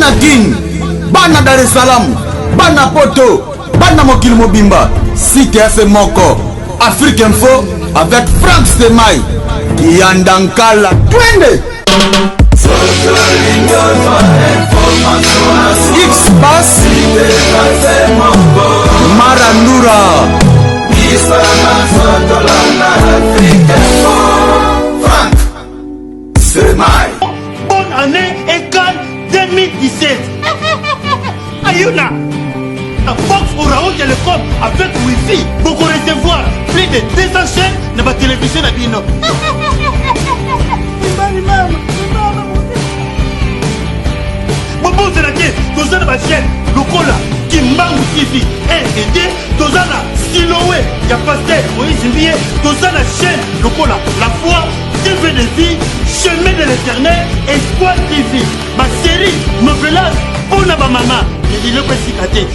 bana King, bana Dar es Salaam, bana Poto, bana Mokili Mobimba, Site FM Moko, Afrique Info avec Franck Stemai, Yandankala, Twende. X-Bass, Marandura, Franck Stemai. Bonne année égale 2017. Ayuna, la Fox Orao Télécom avec Wi-Fi, beaucoup recevoir plus de 200 chaînes dans ma télévision à Bino. Bobo Zelaké, dans la chaîne, Lokola, Kimbangu TV, 1 et 2, dans la Siloé, y'a Pasteur, Moïse Mbié, dans la chaîne, Lokola, La Foi, TV de vie, Chemin de l'éternel, Espoir TV, ma série, Novelas, pour la maman, il est précipité.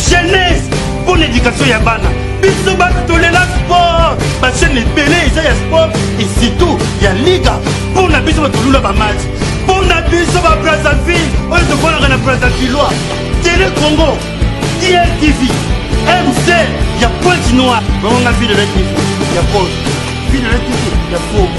Jeunesse, pour l'éducation Yabana. Biso Tolela Sport, ma chaîne est belée, il y a sport, et surtout, il y a Liga, pour la biso Tolula Bamat, pour la biso Brazzaville, on se voit dans la Brazzaville, Télé Congo, TLTV, MC, il y a Pointe Noire, on a vu de la TV, il y a Pause, vu de la TV, il y a Faux,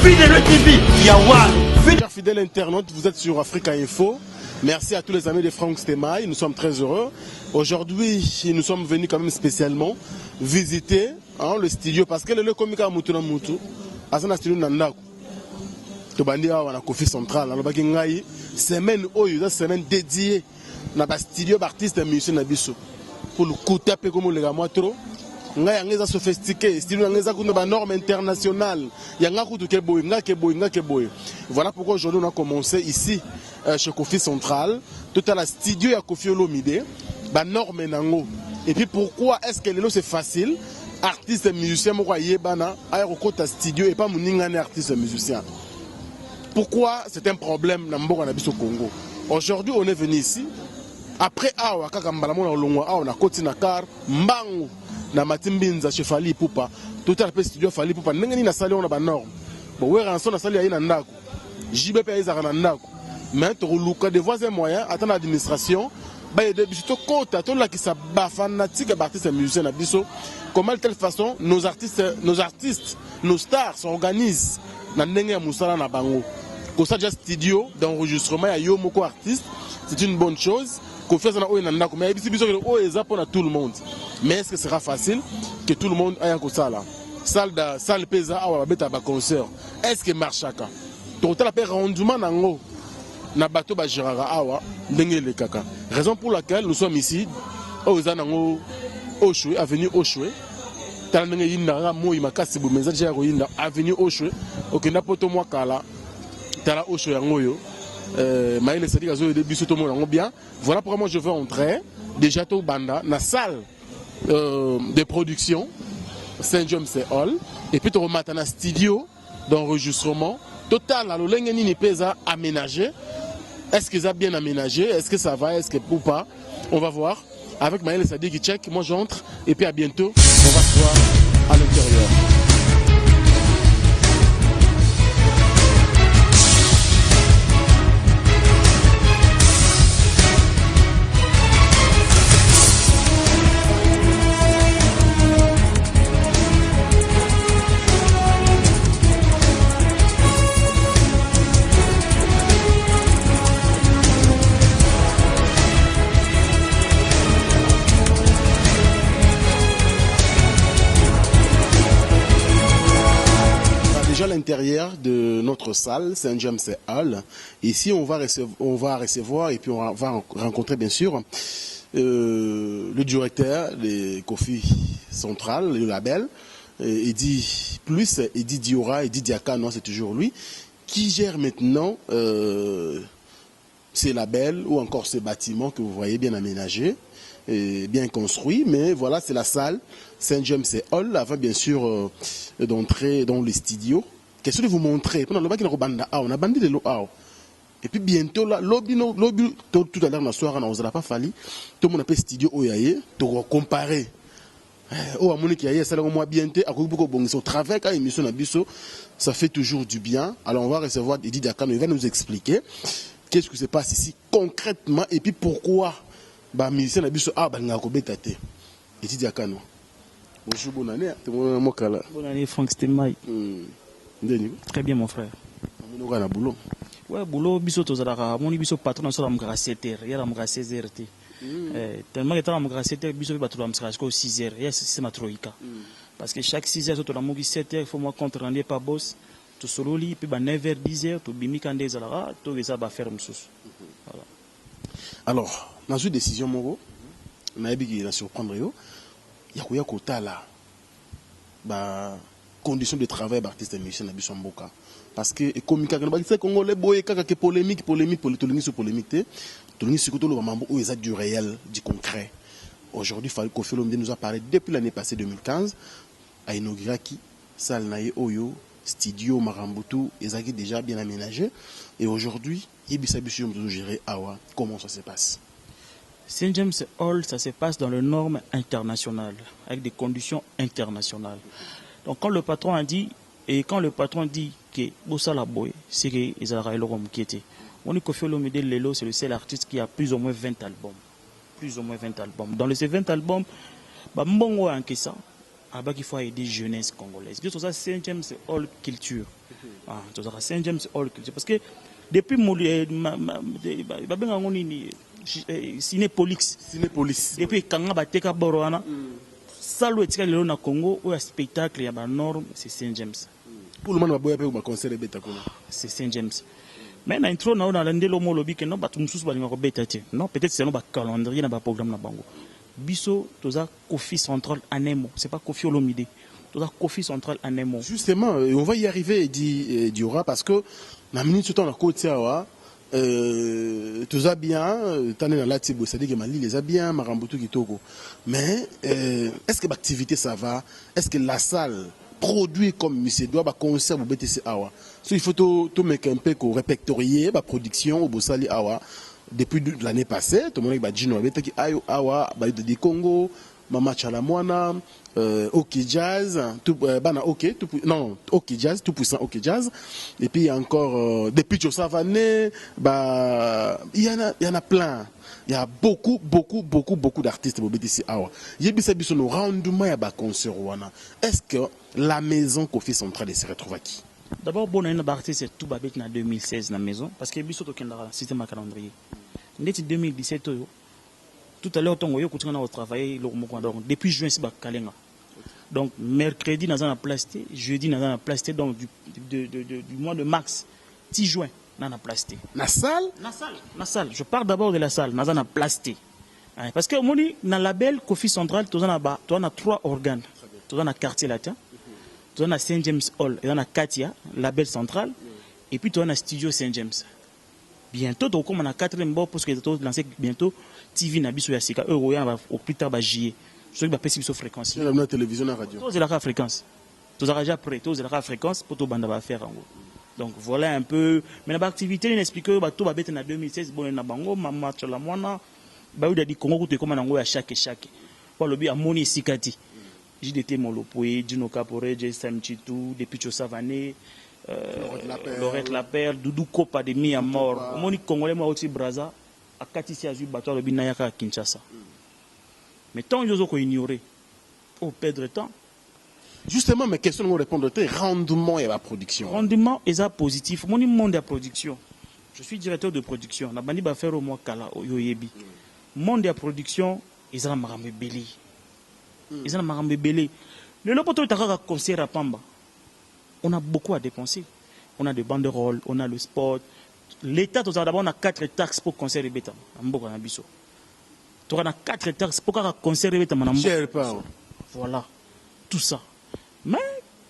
vu de la TV, il y a One. Chers fidèles internautes, vous êtes sur Africa Info. Merci à tous les amis de Franck Stemai, nous sommes très heureux. Aujourd'hui, nous sommes venus quand même spécialement visiter le studio parce que le comique à Moutouna Moutou, à son studio Nandako. Tobandi a un Kofi Central, alors baki ngai semaine oyo, semaine dédiée na ba studio d'artistes et musiciens na biso. Pour le coup taper comme le gars moi trop. Ngai angeza sophistiqué, studio angeza kuna ba norme internationale. Yanga kutu keboy, nga keboy. Voilà pourquoi aujourd'hui on a commencé ici chez Kofi Central, tout à la studio ya Kofi Olomide, ba norme nango. Et puis pourquoi est-ce que c'est facile, artiste et musicien mo yebana aéroport studio et pas muningane artiste et musicien. Pourquoi c'est un problème na mboka na biso Congo. Aujourd'hui on est venu ici après awa kaka mbala mona longwa awa na koti na car mbangu na Matimbinza chez Fali Poupa, tout à la studio Fali Poupa ndengeni na sali on a ba norme. Bon ouais rançon na sali ya ina ndako. JBP ya na ndako. Mais tu as des voies et moyens, attends l'administration, comment de telle façon nos artistes, nos stars s'organisent dans le studio d'enregistrement, c'est une bonne chose. Mais tout le monde. Mais est-ce que ce sera facile que tout le monde aille en salle pesa à concert? Est-ce que marche ça? Total appel rendement nango na bateau ba girara awa ndenge le kaka. Raison pour laquelle nous sommes ici au zanango Oshwe, avenue Oshwe. Tala ndenge yinda mo imakasi bu message ya yinda avenue Oshwe. Okenda poto mwa kala. Tala Oshwe yango yo. Maïle Sadik azo de biso to mo yango bien. Voilà pourquoi moi je veux entrer déjà to banda na salle de production Saint-James Hall et puis to remata na studio d'enregistrement total à l'olengeni ni pesa aménagé. Est-ce qu'ils ont bien aménagé? Est-ce que ça va? Est-ce que ou pas? On va voir. Avec Maël Sadi qui check, moi j'entre et puis à bientôt, on va se voir à l'intérieur. L'intérieur de notre salle Saint-James Hall. Ici, on va recevoir et puis on va rencontrer bien sûr le directeur de Kofi Central, le label, Eddy Plus, Eddy Diora, Eddy Diaka, non, c'est toujours lui, qui gère maintenant ces labels ou encore ces bâtiments que vous voyez bien aménagés. Bien construit, mais voilà, c'est la salle Saint-James Hall, avant bien sûr d'entrer dans les studios. Qu'est-ce que vous montrez? On a bandé de l'eau. Et puis bientôt, là, lobby, tout à l'heure, la soirée, on n'a pas fallu. Tout le monde a fait studio Oyaye, pour comparer. Oh, à mon équipe, ça moins bientôt, à beaucoup bon, son travail, quand émission Nabiso, ça fait toujours du bien. Alors, on va recevoir Eddy Diaka, il va nous expliquer qu'est-ce qui se passe ici concrètement et puis pourquoi bah musicien nabiso ah banga ko betate et tu dis à Kano bonjour bonne année bonne année Franck Stemai. Très bien mon frère. On a boulot. Ouais boulot biso tozalaka moni biso patron na so la mukara 7h ya la mukara 16h te. Tellement que ta la mukara 7h biso ba to la mukara 6h ya c'est ma troïka. Parce que chaque 6h so to la muki 7h il faut moi compte rendu par boss to sololi puis ba 9h 10h to bimi kande zalaka to ça ba faire msusu. Voilà. Alors dans une décision moro na bi na surprendre yo ya ko ya kota là ba conditions de travail d'artiste et musicien na biso mboka parce que comme ka ba c'est congolais boye kaka ke polémique polémique sur polémique tolingi surtout le mambo où est du réel du concret. Aujourd'hui Kofi Olomide nous a parlé depuis l'année passée 2015 à inauguré qui salle naïe oyo studio Marambutu ezaki déjà bien aménagé et aujourd'hui yebisa biso nous gérer awa comment ça se passe. Saint James Hall, ça se passe dans les normes internationales, avec des conditions internationales. Donc quand le patron a dit, et quand le patron dit que Bossa la boy, c'est qu'ils ont le qui était. On dit que Kofi Olomide Lelo, c'est le seul artiste qui a plus ou moins 20 albums. Plus ou moins 20 albums. Dans ces 20 albums, Mbongo a enquêté ça. Il faut aider jeunesse congolaise. C'est ça Saint James Hall culture. C'est ça Saint James Hall culture. Parce que depuis Cinépolis. Depuis Kanga Bateka Boroana, Salo etika lelo na Congo où un spectacle ya ba norme c'est Saint James. Pour le moment boya pe ba concert beta kuna. C'est Saint James. Mais na intro na on ndelo mo lobi que non ba tumsusu ba linga beta te. Non, peut-être c'est no ba calendrier na ba programme na bango. Biso toza Kofi Central Anemo, c'est pas Kofi Olomide. Toza Kofi Central Anemo. Justement, on va y arriver dit Diora parce que na minute tout temps na côté awa tout ça bien, t'en es dans la tibo, c'est-à-dire que Mali les a bien, Marambutu Kitoko. Mais est-ce que l'activité ça va? Est-ce que la salle produit comme monsieur doit ba concert au BTC Awa? So il faut tout mettre un peu qu'on répertorier ba production au Bossali Awa depuis l'année passée. Tout le monde ba Gino avec qui Awa ba de Congo, Mama Chalamwana. OK Jazz, tout, OK, tout, non, OK Jazz, tout puissant OK Jazz. Et puis encore depuis Savané, il y en a plein. Il y a beaucoup d'artistes au BTC Awa. Est-ce que la maison Kofi Central se retrouve à qui? D'abord, bon, on a c'est tout babet en 2016 dans la maison parce que biso to kenda système calendrier. Ndeti 2017 tout à l'heure on a travaillé depuis juin c'est Kalenga. Donc mercredi dans la plasté, jeudi dans la plasté, donc du mois de mars 10 juin dans la plasté. La salle? La salle. Je parle d'abord de la salle dans la plasté. Parce que on dit dans la label Kofi Central, tu as 3 organes. Tu as quartier latin, tu as Saint James Hall, et tu as Katia, label central, et puis tu as studio Saint James. Bientôt, tu as un 4e bord parce que tu as lancé bientôt TV Nabiso Yasika, au plus tard, JE. Je vais passer sur fréquence. Tu as la télévision et la radio. Tu as la fréquence. Tu as déjà prêt, tu as la fréquence pour tout le monde faire. Donc voilà un peu. Mais l'activité, il explique que tout va être en 2016. Bon, il y a bango, maman, tu as la moine. Bah, il y a des Congo qui comme à chaque. Pour le bien, Moni Sikati. JDT Molopoé, Dino Capore, JSM Chitou, depuis Savané, Lorette Lapère, Doudou Kopa de Mi à mort. Moni Congolais, moi aussi, Braza, à Katisi Azu, Bato, le Binayaka, Kinshasa. Mais tant que vous ignorez, pour perdre temps. Justement, mes questions vont répondre au rendement et à la production. Rendement est positif. Mon monde de la production. Je suis directeur de production. La bandi va faire au moins Kala, Yoyebi. Monde de la production, ils ont un belé. Ils ont un belé. Le lopoto est un concert à Pamba. On a beaucoup à dépenser. On a des banderoles, on a le sport. L'État, d'abord, on a 4 taxes pour concert et bêta. Tu as 4 taxes pour concert et bêta. Voilà. Tout ça. Mais,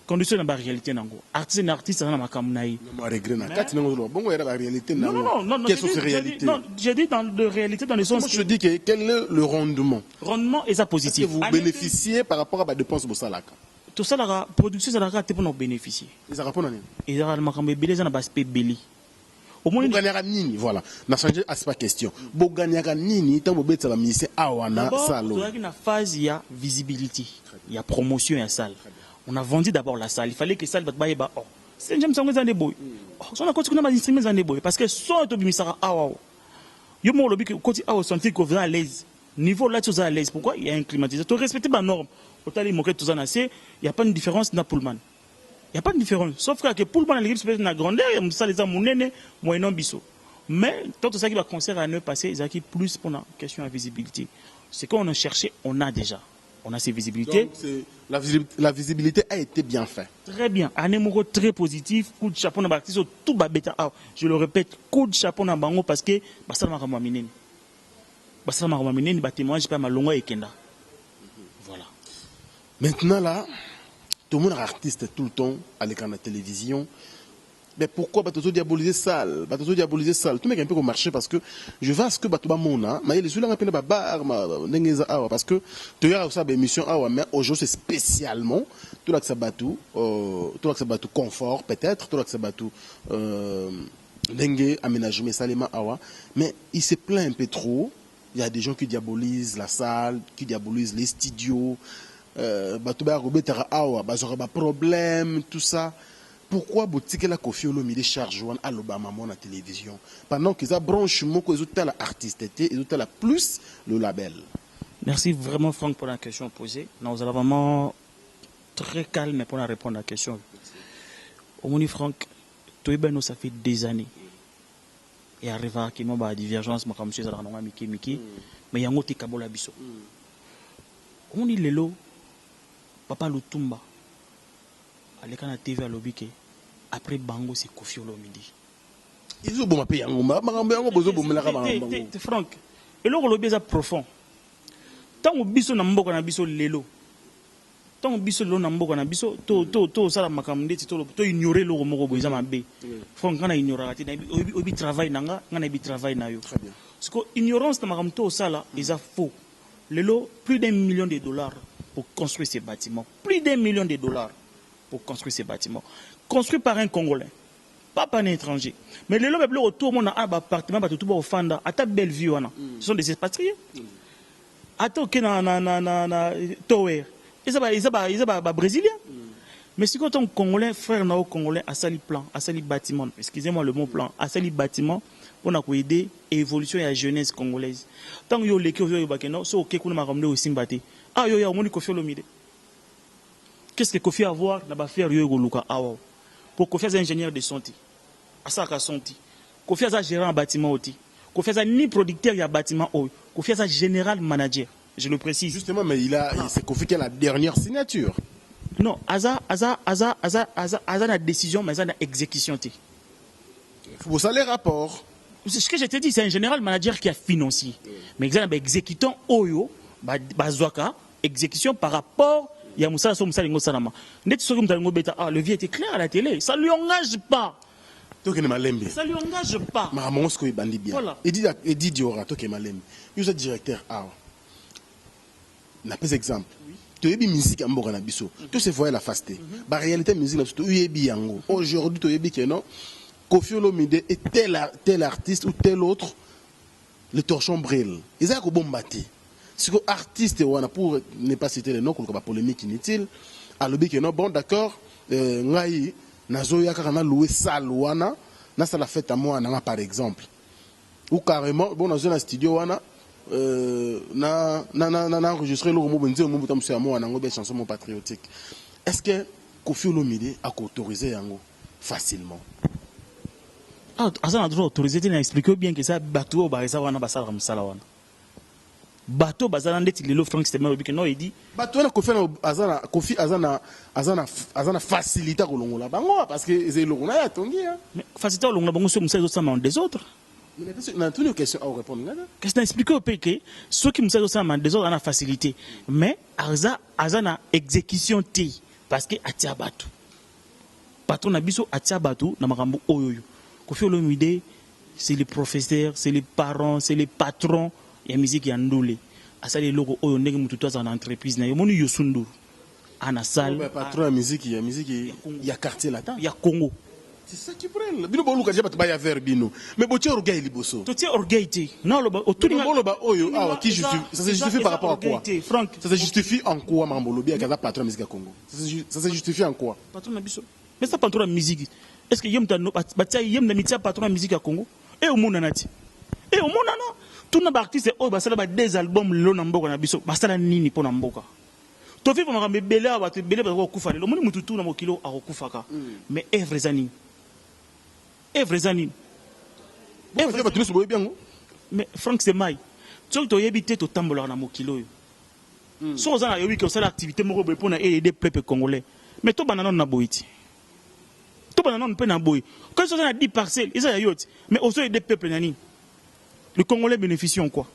condition de la réalité, artiste, ça n'a pas de réalité. Non, quelles sont ces réalités? Non, j'ai dit dans la réalité, dans le sens. Moi, je dis que quel est le rendement? Rendement est positif. Est-ce que vous bénéficiez par rapport à la dépense de Salaka? Tout ça, la production, ça n'a pour nous bénéficier. Ils ont répondu. Ils ont aspect belli. Au moins, nini, voilà. N'a changé aspect question. Boganyaka nini, tant que vous êtes ministère Awana Salo. Dans la phase, il y a visibilité, il y a promotion et salle. On a vendu d'abord la salle. Il fallait que la salle c'est j'aime ça ngeza ndeboy so na koti kuna ba instruments za ndeboy parce que son to bimisaka awa yo mo lobi que koti awa son fille ko à l'aise niveau là tu es à l'aise pourquoi il y a un climatiseur tu respecter ma norme autant les moquettes tout ça na c'est il y a pas une différence na Pullman il y a pas de différence sauf que Pullman l'équipe peut na grandeur il y a ça les monene moyen biso mais tout ça qui va concert à ne passer ils acquis plus pour la question de visibilité c'est qu'on a cherché on a déjà on a ces visibilités. Donc, la visibilité a été bien faite. Très bien. Un numéro très positif. Coup de chapeau dans l'artiste. Tout bêta. Je le répète, coup de chapeau dans bango parce que ça m'a ramené. Ça m'a ramené. Bah témoignage pas ma longue et kenda. Voilà. Maintenant là, tout le monde est artiste tout le temps à l'écran de la télévision. Mais pourquoi Batoto diaboliser sale? Batoto diaboliser sale. Tout le monde est un peu au marché parce que je vois ce que Batoba Mona, mais il est sur la peine de bar, parce que tu as aussi une émission, mais aujourd'hui c'est spécialement tout là que ça batou, confort peut-être, tout là que ça batou, dengue aménagement salima awa, mais il se plaint un peu trop. Il y a des gens qui diabolisent la salle, qui diabolisent les studios, Batoba Robetara awa, bazora problème, tout ça. Pourquoi boutique la Koffi Olomide charge à l'Obama à la télévision pendant qu'ils ont branché moko ils ont la artiste ils ont la plus le label. Merci vraiment Franck pour la question posée. Nous allons vraiment très calme pour répondre à la question. Au moins Franck, ça fait des années. Et arrive à qu'il y a une divergence mais monsieur Zara non Miki mais il y a un autre kabola biso. On dit lelo Papa Lutumba. Aleka na TV à l'obike après bango c'est Koffi Olomide. Ils ont bon payer ngomba bango bozo bomela ka bango. Franck et le lobby est profond. Tant biso na mboka na biso lelo. Tant biso lo na mboka na biso to sala makamde ti to ignorer lo moko boza mabe. Franck kana ignorer ati na obi travail nanga ngana bi travail na yo. Très bien. Parce que ignorance na makamto sala is a faux. Lelo plus d'$1 million pour construire ces bâtiments. Plus d'$1 million pour construire ces bâtiments. Construits par un Congolais, pas par un étranger. Mais les gens qui autour de mon appartement, tout au Fanda, à ta belle vue, ce sont des expatriés. À ta Tower, ils sont brésiliens. Mais si quand on Congolais, frère nao Congolais, à sali plan, à sali bâtiment, excusez-moi le mot plan, à sali bâtiment, on a aider l'évolution et la jeunesse congolaise. Tant que vous avez les bakeno, so ok qu'on m'a ramené au Simbati. Ah yo ya au monde Koffi Olomide. Qu'est-ce que Koffi a à voir dans faire Luka Awa? Pour Koffi est ingénieur de santé. Asaka santé. Koffi est gérant en bâtiment aussi. Koffi est ni producteur de bâtiment haut. Koffi est général manager. Je le précise. Justement, mais c'est Koffi qui a la dernière signature. Non, Aza la décision, mais Aza la exécution. Il faut ça les rapports. C'est ce que je te dis, c'est un général manager qui a financé. Mais exécutant Oyo, Bazwaka, exécution par rapport. Il y a Moussa Lingo Salama. Le vieux était clair à la télé. Ça ne lui engage pas. Ça ne lui engage pas. Voilà. Il dit Diora, toi qui es malembe. Il est directeur. n'a pas exemple. Tu as musique à Mbogana Bisso. Tu sais voir la faste. La réalité musique là, tu es bien. Aujourd'hui, tu es bien que non. Koffi Olomide est tel artiste ou tel autre. Le torchon brille. Ils ont bon bâti. Si que artiste pour ne pas citer les noms, pour pas polémique inutile. Alors que non, bon d'accord. Ngai nazoya kana louer salle wana na ça la fête à moi par exemple. Ou carrément bon dans un studio wana na enregistré le mot benzi mot tam sur moi na ngobe chanson mon patriotique. Est-ce que Koffi Olomide a autorisé yango facilement? Ah, ça a droit autorisé, tu as expliqué bien que ça bateau barisa wana basala musala wana. Bateau bazala ndeti lelo Franck Stemmer obi que non il dit bateau na Koffi azana facilité ko longola bango parce que c'est le na ya tongi hein. Mais facilité longola bango sur musala sama des autres. Mais na toutes les questions à répondre là. Qu'est-ce que expliqué au que ceux qui musala sama des autres ana facilité mais azana exécution té parce que atia bateau. Patron na biso atia bateau na makambo oyoyo. Koffi Olomide c'est les professeurs, c'est les parents, c'est les patrons. Il y a musique ya ndole asali loko oyo ndenge mutu to za entreprise na yo moni yosundu ana salle patron ya musique il y a quartier là-dedans il y a Congo c'est ça qui prend bino boluka je ba ya ver bino mais botie orgueil liboso to tie orgueil te non lo autour boloba oyo qui justifie ça se justifie par rapport à quoi ça se justifie en quoi mambo lobi akaza patron ya musique ya Congo ça se justifie en quoi patron na biso mais ça patron de musique est-ce que yem ta batia yem na mitia patron de musique à Congo et au monde nati et au monde na tout na artiste oh basala ba des albums lo na mboka na biso basala nini po na mboka to fi ma mbele ba te bele ba ko kufa le moni mututu na mokilo a kufaka mais œuvre zani mais Franck Semai tu to yebité to tambola na mokilo yo so za na yobi que ça l'activité moko be pona aider peuple congolais mais to banana na boiti to banana pe na boy quand ça na 10 parcelles ils a yot mais aussi aider peuple nani le congolais bénéficie en quoi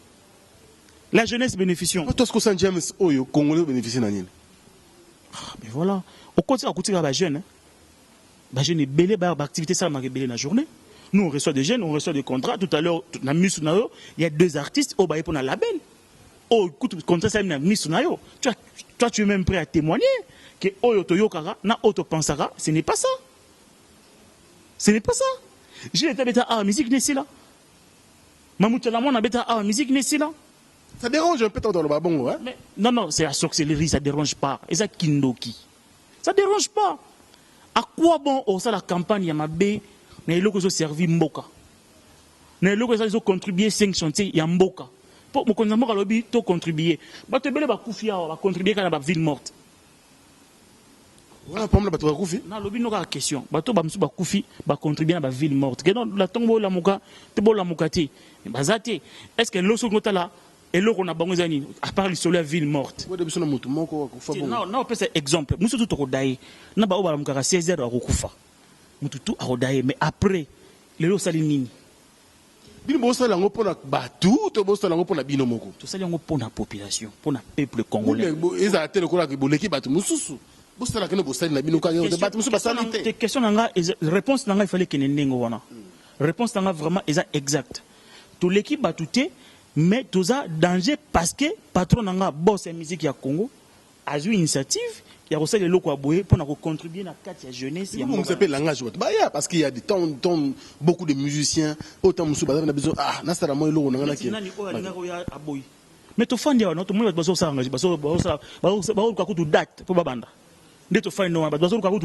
la jeunesse bénéficie toi ce que Saint James oyo congolais bénéficie nani mais voilà au continue à coûter ba jeune ba jeune belé ba activité ça ma belé la journée. Nous, on reçoit des jeunes, on reçoit des contrats. Tout à l'heure, il y a 2 artistes, oh, bah, pour un label. Oh, écoute, comme ça, toi, tu es même prêt à témoigner que oh, Toyokara, na auto pensara, ce n'est pas ça. Ce n'est pas ça. J'ai été bêta à la musique, n'est-ce là. Mamouta on a bêta à la musique, n'est-ce là. Ça dérange un peu dans le babongo, hein? Mais, non, c'est la sorcellerie, ça dérange pas. Et ça, Kindoki. Ça dérange pas. À quoi bon, oh, ça, la campagne, il y a ma baie. Mais ils ont servi Mboka. Ils ont contribué 5 chantiers, il y a Mboka. Pour que nous ayons contribué. Ils ont contribué à la ville morte. Voilà, pour moi, tu vas confier. Non, il y a une question. Ils ont contribué à la ville morte. La tombe la Mouka, tu es la Moukati. Est-ce que l'eau sont là et l'eau qu'on a besoin à part la ville morte? Non, c'est exemple. Nous sommes tous daï. Nous avons 16 heures à Rokufa. Mais après, les lots salinini. Tout ça, c'est pour la population, pour le peuple congolais. Réponse il fallait qu'il y ait une réponse vraiment exacte. Tout l'équipe a tout mais tout ça danger parce que patron n'a boss la musique à Congo a eu une initiative. Il y a aussi des locaux à boyer pour contribuer à la jeunesse. Comment vous appelez langage? Parce qu'il y a des temps, beaucoup de musiciens, autant de musiciens, on a besoin. Ah, n'a pas moi l'eau, on a qui. Mais tu fais un autre, moi, je date pour Babanda. Tu fais un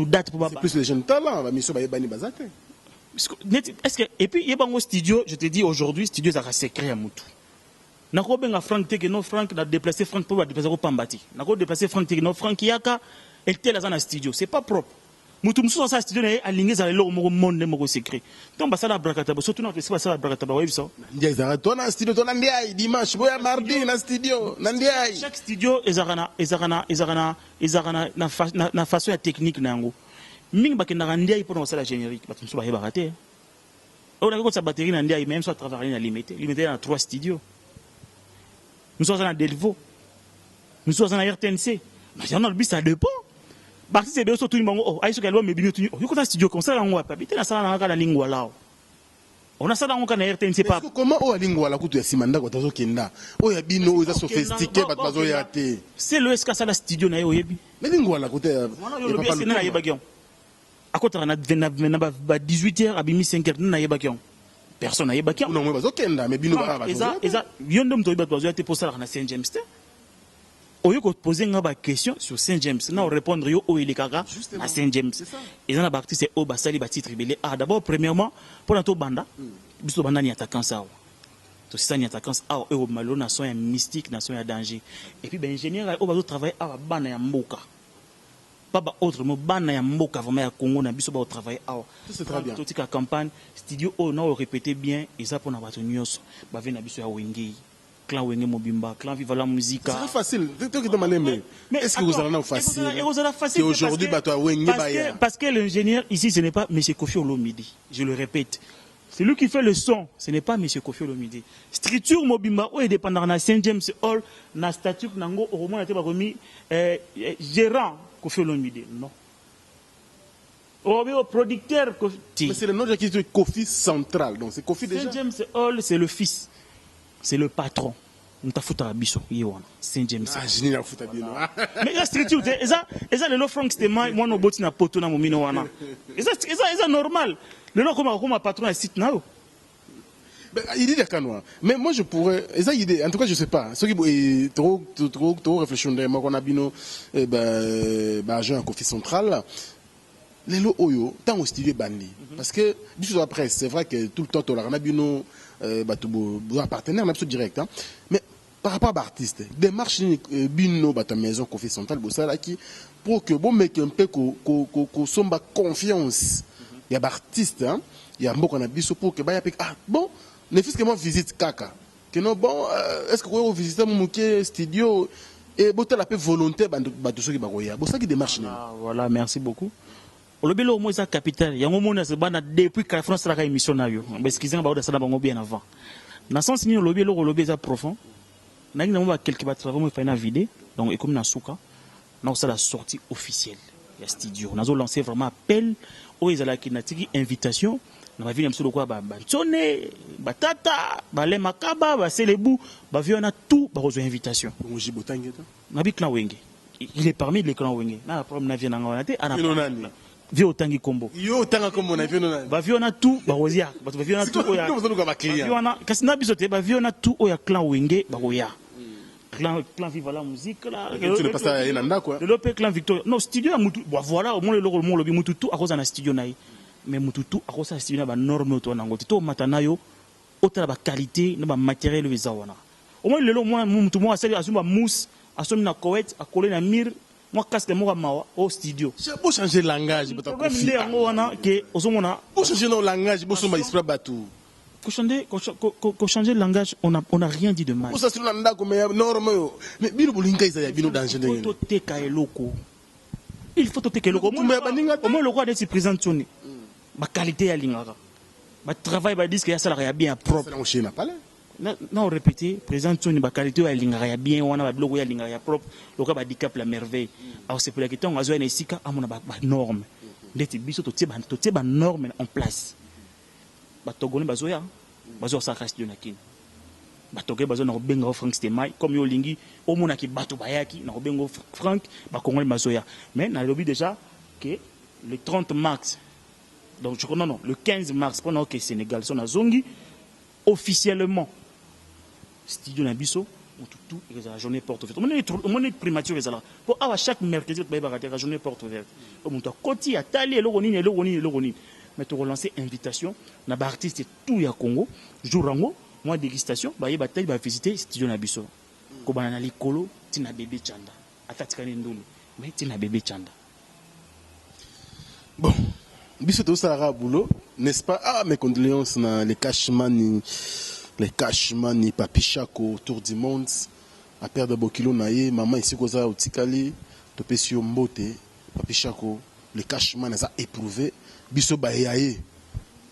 date pour Babanda. C'est plus les jeunes talents, mais ça va être bazate. Est-ce que, et puis, il y a un studio, je te dis aujourd'hui, studio, ça va secret à Moutou. Nako benga Franck Teke no Franck n'a déplacé Franck pour déplacer au Pambati. Nako déplacé Franck Teke no Franck Yaka et tel dans un studio. C'est pas propre. Mutum sous ça studio n'est aligné dans le monde mo secret. Donc bah ça la brakata, surtout non c'est ça la brakata ba ça. Ndiaye zara toi dans studio toi ndiaye dimanche boya mardi dans studio ndiaye. Chaque studio ezarana na façon ya technique nango. Mingi ba kenda ndiaye pour ça la générique ba tumso ba raté. On a sa batterie na ndiaye même soit travailler na limité dans 3 studios. Nous sommes dans Delvaux, nous sommes dans RTNC. Mais on a le but, ça dépend. Parce que c'est bien surtout une banque. Oh, aïe, ce qu'elle va me dire, tu dis, oh, il y a un studio comme ça, on va pas habiter dans ça, dans la lingua là. On a ça dans la RTNC pas. Comment on a lingua là, quand Simanda, quand on a Kenda, on a bino, on a sophistiqué, pas de yate. C'est le SK, ça la studio na yebi. Mais lingua là, côté. Le BSN na yebagion. À côté, on a 18h, à 5h, na yebagion. Personne n'a pas non, mais Kenda, mais bino ba. Eza, yondom to ba te pour ça na Saint James. Au lieu de poser une question sur Saint James, on répondre au Elikaka à Saint James. Et dans la partie c'est au Basali bati tribélé. Ah d'abord premièrement pour la banda, biso banda ni attaquant ça. To ça ni attaquant ça au malo nation ya mystique, nation ya danger. Et puis ben ingénieur au bazo travailler à bana ya mboka. Pas autre mot bana ya mboka vraiment ya Congo na biso ba travailler à. C'est très bien. Toute la campagne studio on a répété bien et ça pour na bato nyos ba vena biso ya wengei. Clan Wenge Mobimba, clan Viva la Musique. C'est très facile. Mais est-ce que vous allez en facile? C'est aujourd'hui, parce que l'ingénieur ici, ce n'est pas M. Kofi Olomidi. Je le répète. C'est lui qui fait le son. Ce n'est pas M. Kofi Olomidi. Structure Mobimba, où est dépendant de Saint James Hall, na statut Nango, au moment où il a été remis gérant Kofi Olomidi. Non. Au producteur Kofi. Mais c'est le nom qui est Kofi central. Donc c'est Kofi déjà. Saint James Hall, c'est le fils. C'est le patron. Saint James. Ah, je n'ai pas foutu bien. Mais la structure, c'est le Franck Stéman, moi, on botte na poto na momino wana. C'est normal. Le nom comme patron à site now. Il dit d'accord. Mais moi, je pourrais. En tout cas, je sais pas. Ceux qui trop réfléchissent, moi, qu'on a bino, agent à Kofi central. Lelo Oyo, tant au studio bandi. Parce que, du après, c'est vrai que tout le temps, on a bino, partenaire, même direct. Hein. Mais par rapport à l'artiste, démarche bino, ta maison, qu'on fait centrale, qui pour que bon mec un peu qu'on somba confiance. Il y a l'artiste, hein. Il y a un mot qu'on a biso pour que ah bon, ne fût-ce que moi visite Kaka. Que non, bon, est-ce que vous pouvez visiter mon studio et botter la paix volontaire, ça qui démarche. Voilà, merci beaucoup. Au lobelo moi ça capital ya ngomona se bana depuis que la France la émission na yo parce qu'ils ont ça bango bien avant na sens ni lobelo lobé ça profond na ngi na quelques ba travaux moi fait na vidéo donc et comme na souka na ça la sortie officielle ya studio na zo lancer vraiment appel aux ezalaki na tiki invitation na ba vini msolo kwa ba ntone ba tata ba le makaba ba selebu ba viona tout ba rezo invitation na bi clan wenge il est parmi les clans wenge na problème na vient na te ana Vio tangi kombo. Yo tanga kombo na vio na. Ba vio na tout ba rozia. Ba vio na tout oya. Vio na kasina bisote ba vio na tout oya clan wenge ba roya. Clan viva la musique là. Tu ne passes à Nanda quoi. Le lope clan Victoria. Non studio mutu. Voilà au moins le lobi mutu tout à cause na studio naï. Mais mutu tout à cause na studio na ba norme to na ngoti to matana yo. Ota ba qualité na ba matériel eza wana. Au moins le moi mutu moi asali azuma mousse asomi na Koweït a collé na mur. Moi, casse le mot au studio. Pour changer le langage, pour changer le langage, pour changer le langage, on n'a rien dit de mal. Mais il faut que le au moins le roi de se présente ma qualité à l'ingara. Ma travail va dire que ça a bien propre. Non, répétez, présent Tony ba qualité à l'ingara bien, on a bloqué à l'ingara propre, le cas handicap la merveille. Alors c'est pour la question on a besoin sika à mon norme. Ndeti biso to ba norme en place. Ba togone bazoya, bazo sa reste de nakin. Ba togé bazo na benga Frank Stemai comme yo lingi au mona ki bato bayaki na bengo Frank ba congolais bazoya. Mais na lobby déjà que le 30 mars donc je non le 15 mars pendant que Sénégal sont à Zongi officiellement studio na biso tout la journée porte ouverte on est primature ezala pour à chaque mercredi ba la journée porte ouverte on doit continuer à taler le ronini mais to relancer invitation na ba artiste tout ya Congo jour rango moi dégustation ba yeba taille ba visiter studio na biso ko bana na likolo tina bébé chanda atatika ndulu mais tina bébé chanda bon biso to sara boulot n'est-ce pas ah mes condoléances na les Cashman, Papi Chako autour du monde, à perdre Bokilo Naye, maman ici Koza Otikali, Topesio Mbote, Papi Chako, les Cashman ça éprouvé, Biso Bayaye.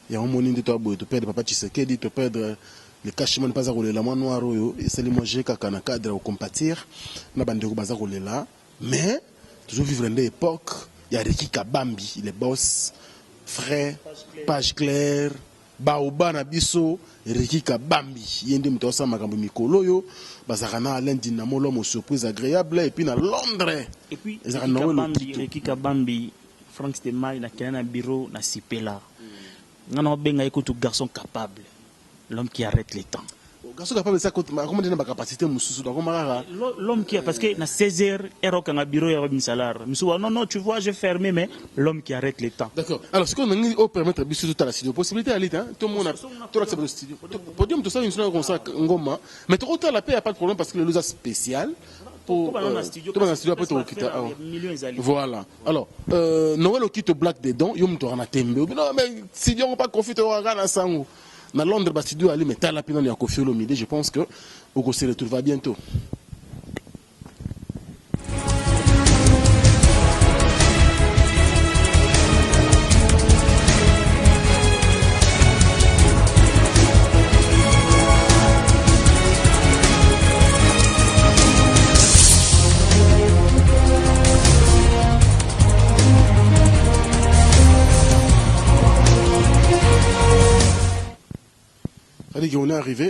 Il y a un moment de toi, tu perds Papa Tshisekedi, tu perds les Cashman pas à rouler la main noire, et c'est les manger qu'à un cadre au compatir, n'a pas de bazar rouler là, mais toujours vivre une époque, il y a Reki Kabambi, les boss, frère, page claire. Baoba na biso Reki Kabambi yende mtosa makambo mikolo yo bazakana lundi na molo surprise agréable et puis na Londres et puis Reki Kabambi Frank Stemai na kena bureau na Sipela ngana benga ekutu garçon capable l'homme qui arrête les temps garçon capable ça comment dire ma capacité mususu donc l'homme qui a parce que na 16h ero kanga bureau ya misalaire musuwa non tu vois j'ai fermé mais l'homme qui arrête les temps. D'accord. Alors ce qu'on a permettre biso tout à la studio possibilité à l'île tout le monde a tout l'accès au studio podium tout ça une comme ça ngoma mais tout autant la paix y a pas de problème parce que le losa spécial pour tout dans studio après tout quitter voilà alors Noël quitte black dedans yom to na tembe non mais studio on pas profiter au na sango na Londres ba studio ali mais tala pina ya Koffi Olomide je pense que on se retrouve bientôt.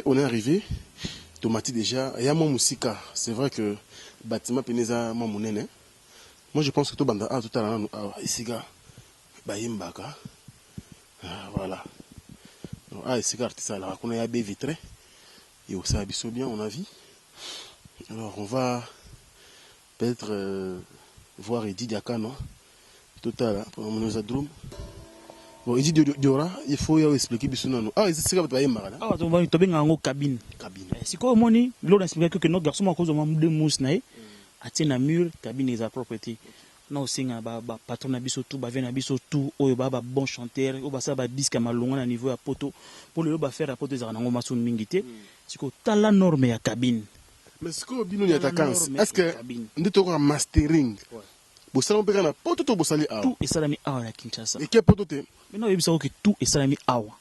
On est arrivé. Tomati déjà, il y a mon musica. C'est vrai que bâtiment peneza mon monene. Moi je pense que tout banda tout à l'heure ici gars bayimbaka. Voilà. Ici gars artiste là, on a bien vitré. Et au ça bien on a vu. Alors on va peut-être voir Eddie Diakano total pour nous a drum. Bon, il dit Diora, il faut expliquer bisous. Ah, c'est ça que tu vas y marrer. Ah, tu vas tomber en cabine. Cabine. Si quoi moni, l'autre explique que notre garçon a cause de deux mousse naï, a tient la mur, cabine est sa propriété. Non, c'est un patron n'abisso tout, vient n'abisso tout, ou bon chanteur, ou ça va disque à malonga à niveau à poto, pour le faire à poto des arango masun mingité. C'est que t'as la norme à cabine. Mais ce que bino y attaquants, est-ce que nous avons un mastering? Vous savez pas qu'on poto tout bosali awa. Tout est salami awa la Kinshasa. Et quel poto t'es? Mais non, il faut que tout est salami awa.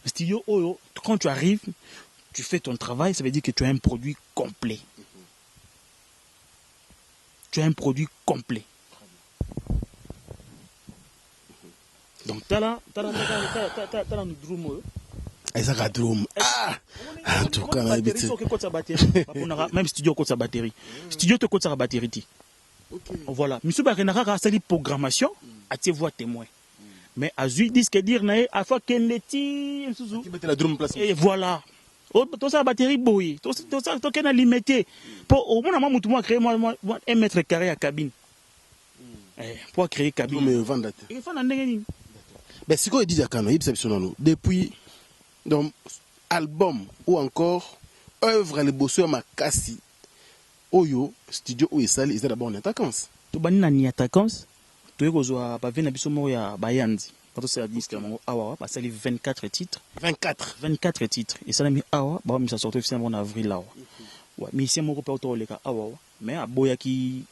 Le studio oyo, quand tu arrives, tu fais ton travail, ça veut dire que tu as un produit complet. Tu as un produit complet. Donc, t'as là, le drum. Et ça va drum. Ah! En tout cas, même studio cote sa batterie. Studio te cote sa batterie. Voilà. Monsieur Barenara a sali programmation, à tes voix témoin. Mais à Zui disque dire, à fois qu'elle l'étit, et voilà. Tout ça, batterie bouillie. Tout ça, tout ça, limité. Pour au moins, moi, créer 1 mètre carré à cabine. Pour créer cabine. Mais vendre. Ben, c'est quoi il dit à Kano, depuis donc album ou encore œuvre les bosseurs Makasi Oyo studio où il sali, ils étaient d'abord en attaquance. Tu bani na ni attaquance, tu es kozwa ba vena biso mo ya Bayandi. Quand c'est la disque awa ba sali 24 titres. 24 titres. Et ça l'a mis awa, ba mi ça sorti officiellement en avril là. Ouais, mais ici mon repère auto le ka awa. Mais à Boya qui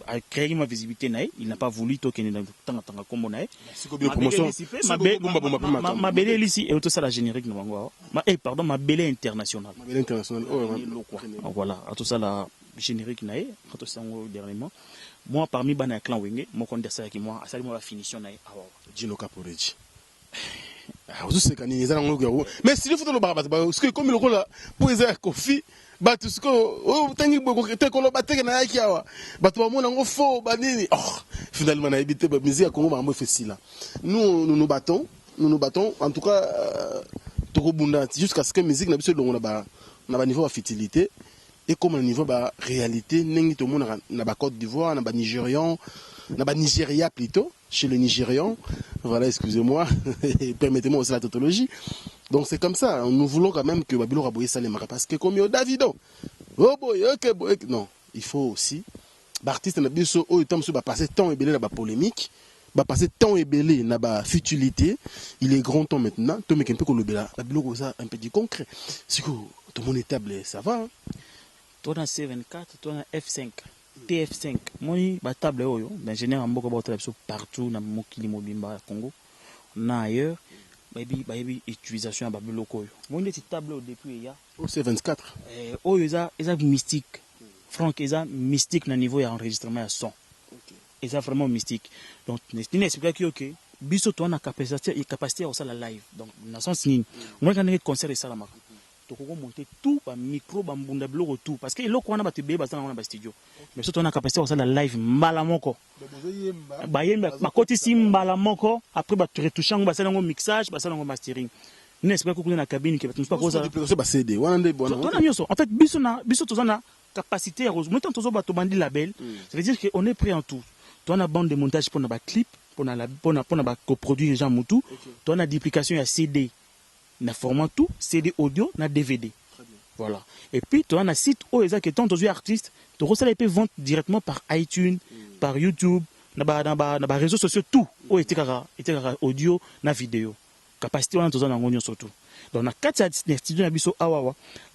a créé ma visibilité naï, il n'a pas voulu toquer dans tant comme naï. Ma belle ici et tout ça la générique non pardon, ma belle internationale. Ma belle internationale. Voilà, tout ça la générique naï, tout ça dernièrement. Moi parmi bana clan wenge, mon compte ça qui moi, ça la finition naï awa. Gino Caporetti. Mais si le faut le barabas, parce que comme le rôle pour les Kofi, tout ce que oh tangi boko te ko lo bateke na yaki awa bato ba mona ngo fo banini finalement na habité ba musique Congo ba mo fait là nous nous battons en tout cas toko bunda jusqu'à ce que musique na biso longo na ba niveau de fertilité et comme le niveau ba réalité nengi to mona na ba Côte d'Ivoire na ba Nigérian na ba Nigeria plutôt chez les Nigérians voilà excusez-moi permettez-moi aussi la tautologie. Donc c'est comme ça, nous voulons quand même que Babylon Raboye Salemara parce que comme yo Davido, oh boy, ok, non, il faut aussi, l'artiste n'a pas besoin de passer temps et belé dans la polémique, va passer temps et belé dans la futilité, il est grand temps maintenant, tout le monde peut le béla, Babylon ça un peu du concret, c'est que tout le monde est table, ça va. Toi dans C24, toi dans F5, TF5, moi ba table oyo, l'ingénieur en beaucoup partout dans Mokili Mobimba Congo, na ailleurs. Baby utilisation à Babylon Koyo. Mon petit tableau depuis hier. C'est 24. Oh ils a mystique. Franck ils a mystique dans niveau d'enregistrement à son. Ils a vraiment mystique. Donc n'est expliqué que OK. Biso toi na capacité à ça la live. Donc dans sens ni. Moi quand on concert et ça la marque. Tu peux monter tout par micro ba mbunda blog tout parce que le quoi na ba te be ba ça na ba studio. Mais surtout on a capacité à ça la live malamoko. Ba yemba ba koti simbala moko après ba retouchant ba ça ngo mixage ba ça ngo mastering. N'est-ce pas que na cabine qui pas cause ça ba CD. En fait biso to na capacité à rose. Maintenant to ba to bandi label. Ça veut dire que on est prêt en tout. Toi on a bande de montage pour na ba clip, pour na ba coproduire Jean Moutou. Toi on a duplication à CD. Na format tout, CD audio, na DVD. Voilà. Et puis, tu as un site où ils ont des artistes, tu reçois les ventes directement par iTunes, par YouTube, dans les réseaux sociaux, tout. Où était audio, na vidéo. Capacité, on a besoin d'en surtout. Donc, dans 4 studios,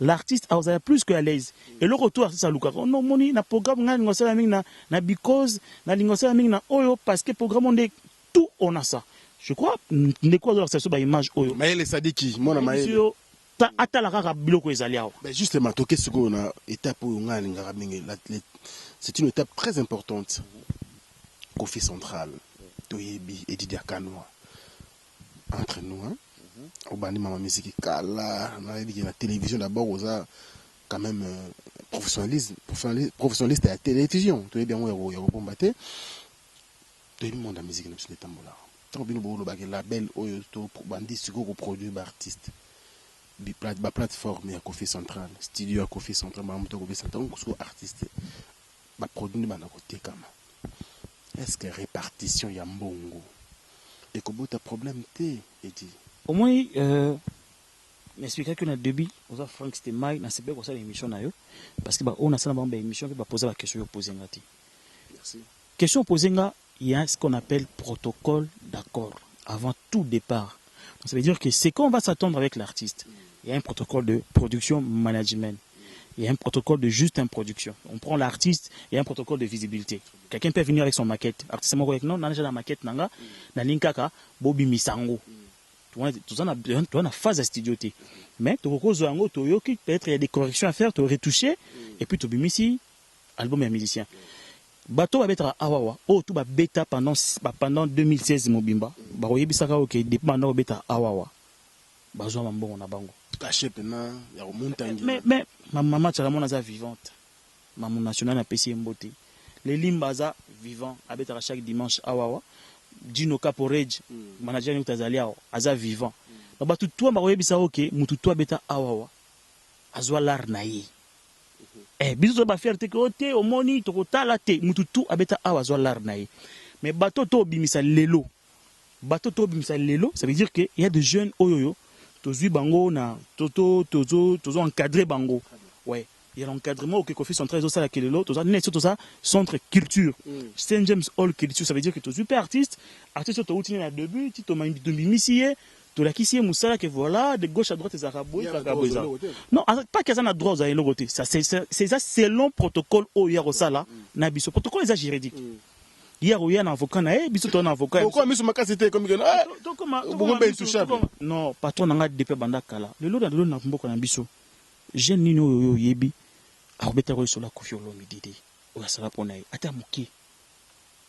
l'artiste a plus que à l'aise. Et le retour, c'est ça, Luka. Non, moni, na programme, na because, na lingosela na oyo, parce que programme, on est tout, on a ça. Je crois, quoi de la station image oyo. Maël Sadiki, moi na Maël. Justement, c'est une étape très importante. Kofi Central, Toyebi et Didier Kanoa. Entre nous, au bani mama musique kala, la télévision d'abord, on a quand même professionnaliste à la télévision. Tu es bien, on y a combattu. Tu es le monde de la musique, nous sommes tambola. Tant que nous avons label, on bandi sur le produit d'artiste. La plateforme est à Kofi Central, studio à Kofi Central, Kofi Central, on artiste, produit de côté comme est-ce que répartition ya mbongo et comment ta problème t'es dit au moins m'expliquer que na début aux Frank c'était mai na c'est pas comme ça l'émission na yo parce que on a ça dans l'émission qui va poser la question poser ngati. Merci. Question posée nga, il y a ce qu'on appelle protocole d'accord avant tout départ. Donc, ça veut dire que c'est quand on va s'attendre avec l'artiste. Il y a un protocole de production management. Il y a un protocole de juste production. On prend l'artiste, il y a un protocole de visibilité. Quelqu'un peut venir avec son maquette. Artiste moi non, on a déjà la maquette nanga, na linkaka Bobby Misango. Tu vois la phase à studioté. Mais tu recoses ango toyoki, peut-être il y a des corrections à faire, tu retoucher et puis tu bimisi album et musicien. Bato va être à Awawa. Oh, tout va bêta pendant 2016 Mobimba. Bah, oui, bisaka ok, dépendant bêta Awawa. Bazo mambo na bango. Caché pena, ya montagne. Mais ma maman tcharamona za vivante. Maman nationale na PC Mbote. Les limbaza vivant habitera chaque dimanche Awawa. Dino Caporej, manager ni tazalia aza vivant. Bah tout toi ba oui bisaka ok, mutu toi bêta Awawa. Azwa lar naïe. Biso ba faire te côté au moni to kotala te mututu abeta awazwa larnaï mais bateau to bimisa lelo ça veut dire que il y a des jeunes oyoyo tozui bango na toto encadrer bango ouais il y a l'encadrement que Kofi Central ça la kelelo toza net tout ça centre culture Saint James Hall culture ça veut dire que tozui pas artiste to outine na début ti to bimisié tout la qui c'est Moussala que voilà de gauche à droite les arabes non pas qu'ils en a droit à l'autre ça c'est ça selon protocole au Yarosala na biso protocole est juridique hier il y a un avocat na biso ton avocat pourquoi miso makasité comme non patron nga depuis banda kala le lot na mboko na biso jeune nino yo yebi a obeta ko sur la Koffi Olomide o sala pona ata muki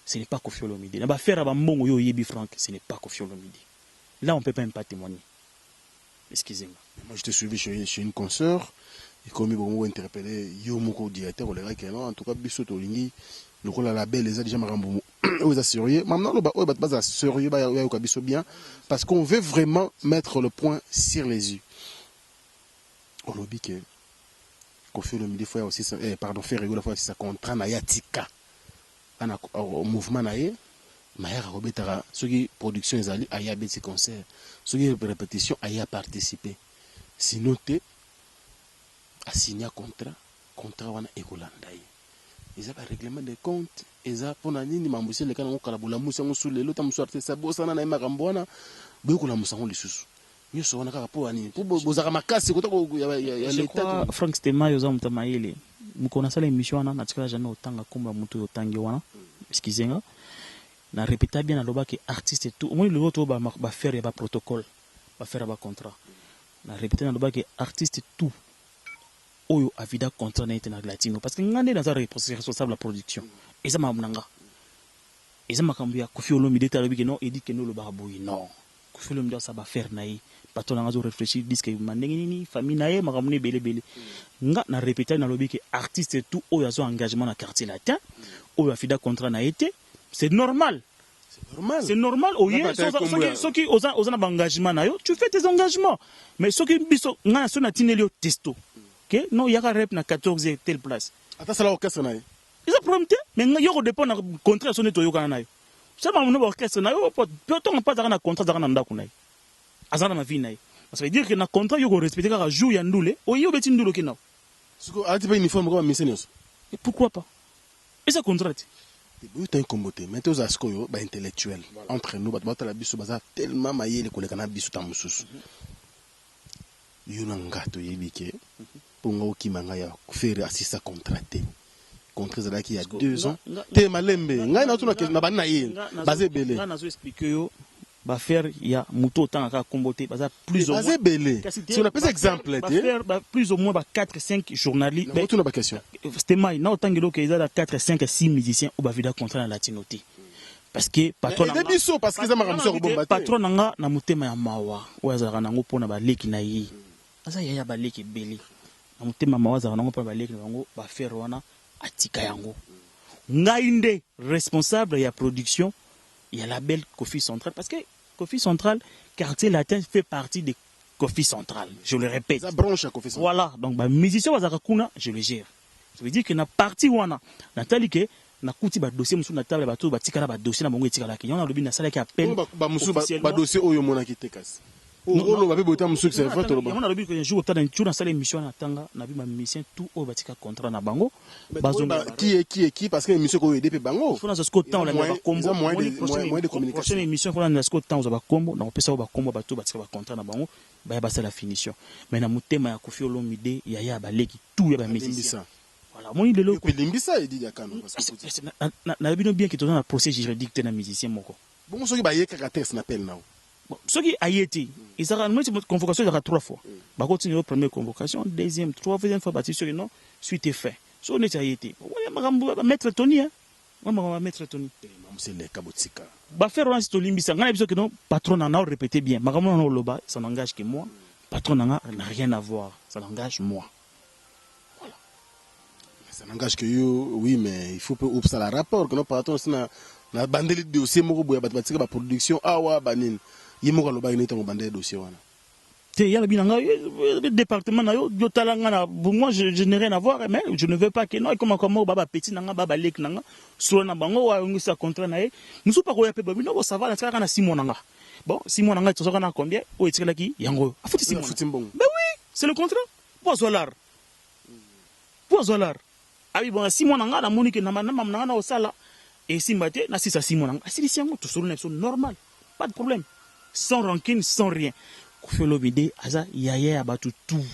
ce n'est pas Koffi Olomide na ba faire ba mbongo yo yebi Frank ce n'est pas Koffi Olomide. Là, on ne peut même pas témoigner. Excusez-moi. Moi, je te suivi chez une consoeur. Et comme ils m'ont interpellé, Yomoko directeur, en tout cas, Bissot Olingi, le rôle à la belle, les a déjà marambou. Aux assurés. Maintenant, le bas, pas assuré, bien. Parce qu'on veut vraiment mettre le point sur les yeux. On l'a dit que, Koffi Olomide, faut aussi, pardon, faire régulier, faut aussi ça contraint à Yatika. Au mouvement naïe. Maïra Robetara, ceux qui production ils allaient à ces concerts, ceux qui répétition à participer. Si noté, à signer contrat wana ekolandaï. Ils ont un règlement de compte, ils ont pour nani mamoussé les canons kalabula moussa moussou les lots moussou artiste ça bossa na ima rambouana, beaucoup la moussa on les sous. Nous sommes en pour ani pour bozara makasi kota ya l'état. Frank Stema yoza mutamaile. Mukona sala émission na natikala jamais otanga komba mutu otangi wana. Excusez-moi. Na répéta bien na loba que artiste et tout au moins le autre ba faire ba protocole ba faire ba contrat na répéter na loba que artiste et tout oyo avida contrat na internet latino parce que ngande dans responsable la production et ça mamnanga et ça makambu ya Koffi Olomide ta lobi que non et dit que non le baboui non Koffi Olomide ça ba faire naï patron nga zo réfléchir dit que mandenge nini famille naï makamune belé nga na répéter na lobi que artiste et tout oyo azo engagement na quartier latin oyo avida contrat na été. C'est normal. C'est normal. Ceux qui ont un engagement, tu fais tes engagements. Mais ceux qui ont un testo. Non, il y a un rep na 14 telle place. Attends, c'est l'orchestre. Ils ont promis, mais il y a un contrat sur le Toyoka. Ça m'a dit orchestre. Peut-on pas avoir un contrat dans la vie? Ça veut dire que le contrat, il y a un respect de jour et ndoulé. Ou il y a un petit ndoulé qui n'a. Pourquoi pas? Et ça contrat. Il y a un comboté, mais tous les intellectuels entre nous, tellement maillé les collègues à bisu tamusus. Il y a un gâteau pour nous qui m'a fait assist à contracter. Contrat qui y a 2 ans. T'es malembe. N'a pas tout na banaïe. Basé belé. N'a pas expliqué yo. Ba faire il y a muto tant à comboté basa plus ou moins. Basé belé. Si on a pas exemple, plus ou moins 4-5 journalistes. Mais tout na question. C'était mai na autant que ils a 4-5-6 musiciens au bavida contrat na latinoté. Parce que patron parce que ça m'a ramseur bombaté. Patron nga na mutema ya mawa. Oya nango pona ba leki na yi. Asa ya ba leki belé. Na mutema mawa za nango pona ba leki nango ba faire wana atika yango. Ngainde responsable ya production. Il y a la belle Koffi Central parce que Koffi Central, quartier latin fait partie de Koffi Central. Je le répète. Ça branche à Koffi Central. Voilà. Donc, musicien Wazakakuna, je le gère. Ça veut dire que na partie wana, Nathalie que na kuti ba dossier musu na table ba to ba tikala ba dossier na bango etikala ki yona lobi na sala ki appel ba musu ba dossier oyo mona ki tekasi on va bota musu que c'est fait to yona lobi que jour peut-être une sala émission na tanga na bi ma mission tout o ba tika contrat na bango bazonga qui parce que émission ko aider pe bango faut na ce temps la ba combo moins de communication prochaine émission faut na ce temps za ba combo na pesa ba combo ba to ba tika ba contrat na bango ba ba sala finition mais na mutema ya Koffi Olomide ya ba leki tout ya ba médecin. Voilà, mon idée là. Limbisa il dit yakano parce que na bino bien que tu dans la procès juridique de musicien moko. Bon ceux qui ba yeka test n'appelle now. Bon, ceux qui a été, ils ont ramené cette convocation il y aura 3 fois. Ba continuer première convocation, deuxième, troisième fois bâti sur non, suite est fait. So on est a été. On va mettre Tony hein. On va mettre Tony. C'est le kabotika. Ba faire un site Limbisa, ngana biso que non patron na répéter bien. Makamona no loba, ça n'engage que moi. Patron n'a rien à voir, ça n'engage moi. Ça n'engage que yo, oui, mais il faut que ça la rapport que nos patrons na bandeli dossier moko boya batika ba production awa banin yimo lo ba ni tango bandeli dossier wana te ya binanga département na yo talanga na moi je n'ai rien à voir mais je ne veux pas que non comme baba petit nanga baba lek nanga so na bango wa ngisa contrat na ye musu pa ko ya pe babino bo ça va na tsaka na 6 mois nanga bon 6 mois nanga tsoka na combien o etikala ki yango afuti 6 mois ben oui c'est le contrat pour $. Ah oui, bon, 6 mois, on a monique, on a au sala, et si maté, na 6 à 6 mois, c'est tout sur une normal, pas de problème, sans rancune, sans rien. Koffi Olomide, Aza Yaya abattu tout.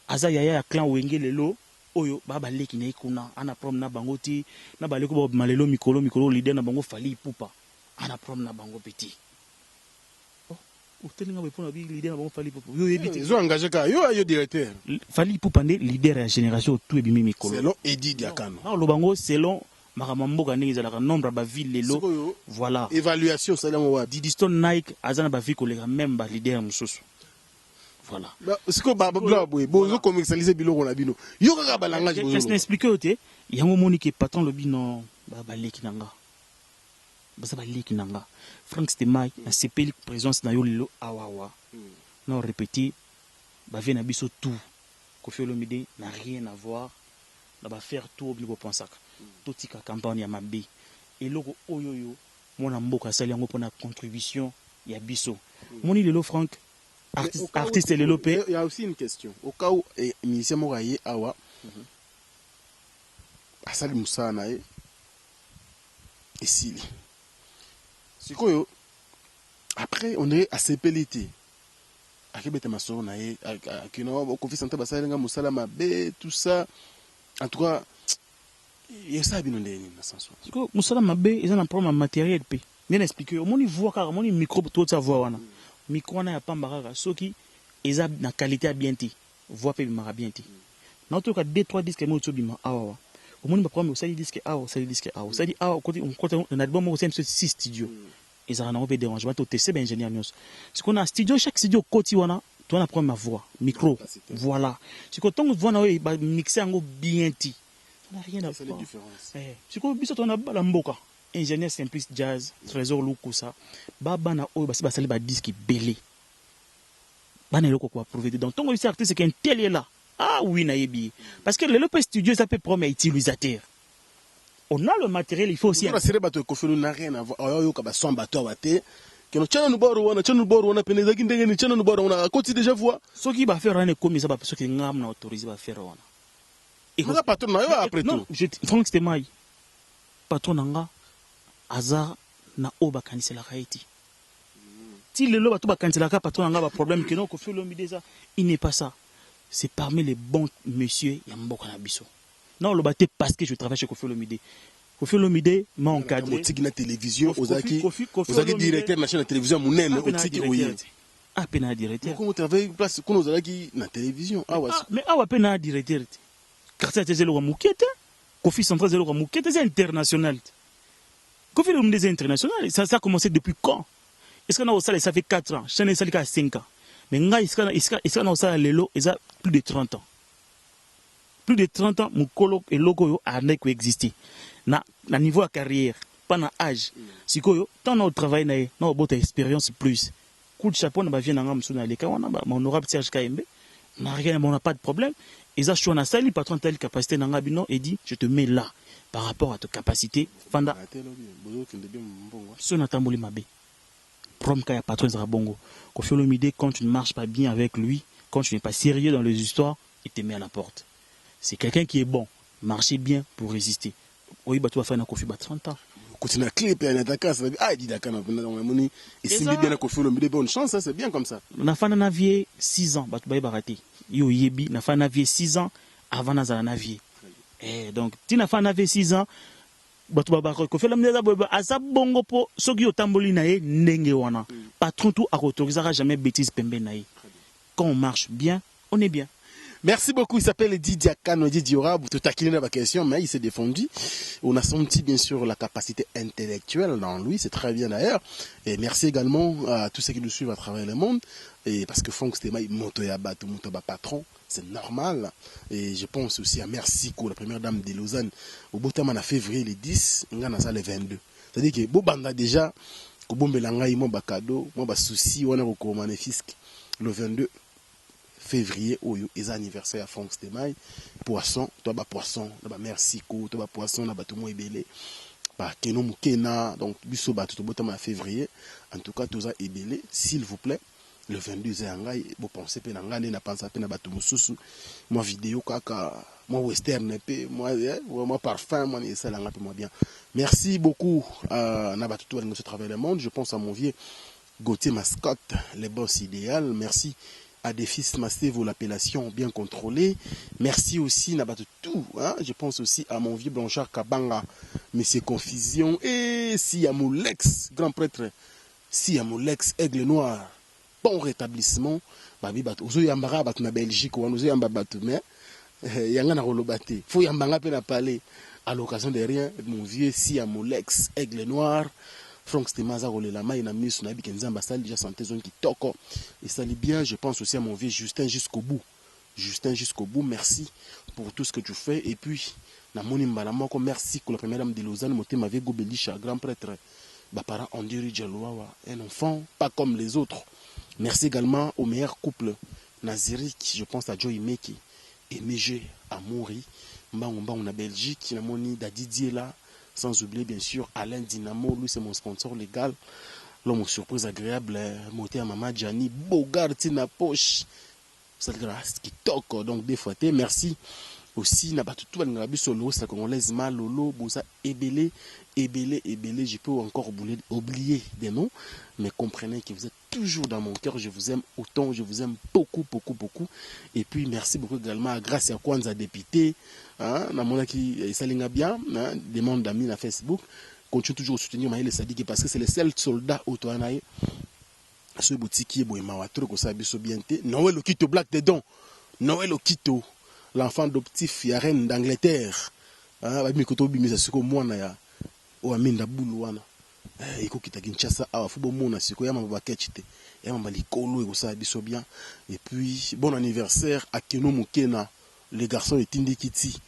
Aza Yaya clan Wenge lelo, Oyo, Baba Leki na ikuna, ana prom na bangoti, na baleko malelo mikolo leader na bango Fally Ipupa, ana prom na bango petit. Oh, telinga bepona bi leader na bango Fally Ipupa. Yo ebiti. Ils ont engagé ka yo directeur. Fally Ipupa ne leader ya génération tout ebimi mikolo. Selon Eddie Diakano. Non, lo bango selon makamamboka ndenge ezalaka nombre ba ville lelo. Voilà. Évaluation ça lango wa. Didiston Nike azana ba vie koleka même ba leader mususu. Voilà. Bah ce que ba boy bozo commercialiser biloko na bino. Yo kaka ba langage bozo. Je t'explique oté. Yango monique patron le bino ba leki nanga. Basa ba leki nanga. Frank Stemai na sepeli présence na yo lelo awawa. Non répéter ba vient na biso tout. Koffi Olomide n'a rien à voir. Na ba faire tout obligo pensaka. Totika campagne ya mabe. Et logo oyoyo mona mboka sali yango pona contribution ya biso. Moni lelo Frank artiste lelo pe. Il y a aussi une question. Au cas où musicien moraye awa asali musana e esili. Sikoyo après on est à sepelité. Akebeta masoro na ye akino Koffi Sante basalenga musala mabe tout ça. En tout cas il y a ça bien ndeni na sens. Siko musala mabe ils ont un problème matériel pe. Bien expliquer au moni voix car moni micro tout ça voix wana. Micro na ya pambara soki eza na qualité bien ti. Voix pe mara bien ti. Na to ka 2-3 disques mo tsobima awa. Au moni ba problème au sali disque awa, sali disque awa. Sali awa côté on a album au 6 studio. Ils ont un peu dérangement au TC ben ingénieur news. Ce qu'on a studio chaque studio côté wana tu as prendre ma voix, micro. Voilà. Ce que ton voix na ba mixer en bien ti. Ça n'a rien à voir. C'est la différence. Ce que biso on a la mboka. Ingénieur simpliste jazz, trésor lukusa. Baba na oyo basi basali ba disque belé. Bana loko ko prouver donc ton artiste c'est qu'un tel est là. Ah oui na yebi. Parce que le lope studio ça peut prendre utilisateur. On a le matériel, il faut aussi. On a serré bateau Koffi n'a rien à voir. Oyo ka ba son bateau waté. Que no chana no boro wana peneza kindenge ni chana no boro wana koti déjà voix. Ce qui va faire un comme ça parce que ngam na autorisé va faire wana. Et le patron na yo après tout. Non, Frank Stemai. Patron nanga Aza na oba kanisela Haiti. Si le loba to ba kanisela ka patron nanga ba problème que non Koffi Olomide ça, il n'est pas ça. C'est parmi les bons monsieur ya mboka na biso. Non le baté parce que je travaille chez Koffi Olomide. Koffi Olomide m'a encadré na télévision ozaki directeur national de télévision munene otiki oye. Ah pena directeur. Comment travaille place qu'on ozaki na télévision ah mais awa pena directeur. Quartier zelo wa mukete. Koffi central zelo wa mukete c'est international. Koffi Olomide c'est international, ça a commencé depuis quand? Est-ce qu'on a ça ça fait 4 ans, chaque ça fait 5 ans. Mais nga iska na ça lelo ça plus de 30 ans. Plus de 30 ans mon colo et logo yo a existé. Na niveau de carrière, pas na âge. Si quoi, tant on travaille na bonne expérience plus. Coup de chapeau, on va venir en Amsou na leka, on a honorable Serge Kaembe, on n'a rien, on n'a pas de problème. Et ça, je suis en salle, le patron telle capacité dans Gabino et dit, je te mets là par rapport à ta capacité. Fanda. Si on a tamboli mabé. Prom kaya patron Zarabongo. Kofi Olomide, quand tu ne marches pas bien avec lui, quand tu n'es pas sérieux dans les histoires, il te met à la porte. C'est quelqu'un qui est bon. Marchez bien pour résister. Oui, bah tu vas faire un Kofi 30 ans. Continue à clipper un attaquant, ça veut dire, ah, il dit d'accord, et si bien à Kofi Olomide, bonne chance, c'est bien comme ça. Na fa na navier 6 ans, bah tu vas y barater. Yo yebi, na fa navier 6 ans avant na navier. Et donc, tu na fa navier 6 ans, bah tu vas barater. Kofi Olomide, asa bongo po, sogi otamboli na ye, nenge wana. Patron tout a autorisera jamais bêtise pembe na ye. Quand on marche bien, on est bien. Merci beaucoup, il s'appelle Didier Kano Diora, vous te taquinez dans la question, mais il s'est défendu. On a senti bien sûr la capacité intellectuelle dans lui, c'est très bien d'ailleurs. Et merci également à tous ceux qui nous suivent à travers le monde. Et parce que Franck Stema, Motoyaba, tout Motoba patron, c'est normal. Et je pense aussi à Mercico, la première dame de Lausanne, au Botaman à février le 10, on a ça le 22. C'est-à-dire que Bobanda déjà, Kobombelangaï, moi, cadeau, moi, souci, on a recommandé fisc le 22. Février, les anniversaires à Franck Stemaï, poisson, toi bah poisson, bah merci toi bah poisson, bah tout le monde est belé, bah keno mukena, donc biso bah tout le monde en février, en tout cas tout ça est belé, s'il vous plaît, le 22 janvier, vous pensez que n'angane n'a pas sapé n'a pas tout mususu, moi vidéo kaka, moi western moi parfum, moi ça l'anga moi bien. Merci beaucoup n'a pas tout à travers le monde, je pense à mon vieux Gauthier Mascotte, les boss idéal, merci. À des fils Mastevo, l'appellation bien contrôlée. Merci aussi, tout. Hein? Je pense aussi à mon vieux Blanchard Kabanga, Monsieur Confusion. Et si à mon Lex, grand prêtre, si à mon Lex, Aigle Noir, bon rétablissement. Babi bat, ozo yambara bat na Belgique, ou ozo yamba bat, mais yanga na rolobate. Faut yambanga pe na parler. À l'occasion de rien, mon vieux si à mon Lex, Aigle Noir. Franck Stemaza la main na mis na bikenza ambassadeur déjà santé zone qui toko et ça lit bien. Je pense aussi à mon vieux Justin jusqu'au bout. Justin jusqu'au bout, merci pour tout ce que tu fais. Et puis na moni mbala moko merci pour la première dame de Lausanne moté ma vieux Gobelisha grand prêtre ba parent Ondiri Djaloawa, un enfant pas comme les autres. Merci également au meilleur couple Nazirik, je pense à Joy Meki et Mégé Amouri Mbangomba na Belgique, na moni Didier là. Sans oublier bien sûr Alain Dynamo, lui c'est mon sponsor légal. L'homme aux surprises agréables, monté à Maman Gianni, Bogart na poche. C'est grâce qui toque, donc des fois. Merci aussi, n'a pas tout le solo, c'est congolaise Malolo, Bosa, Ebele, je peux encore oublier des noms, mais comprenez que vous êtes toujours dans mon cœur, je vous aime autant, je vous aime beaucoup. Et puis merci beaucoup également à Grâce à Kwanza député, hein, qui s'aligne bien, hein, des membres d'amis à Facebook, continue toujours à soutenir Maïle Sadiki parce que c'est le seul soldat autoanaï. Ce boutique qui est beau, il m'a trop que ça a bien été. Noël Okito Black dedans, Noël Okito. L'enfant adoptif, il y a reine d'Angleterre. Il y a un peu de ou aminda buluana iko kita Kinshasa awa fubo mona siko ya mamba kechite ya mamba likolo eko sa biso bien. Et puis bon anniversaire à Keno Mukena, les garçons et Tindi Kiti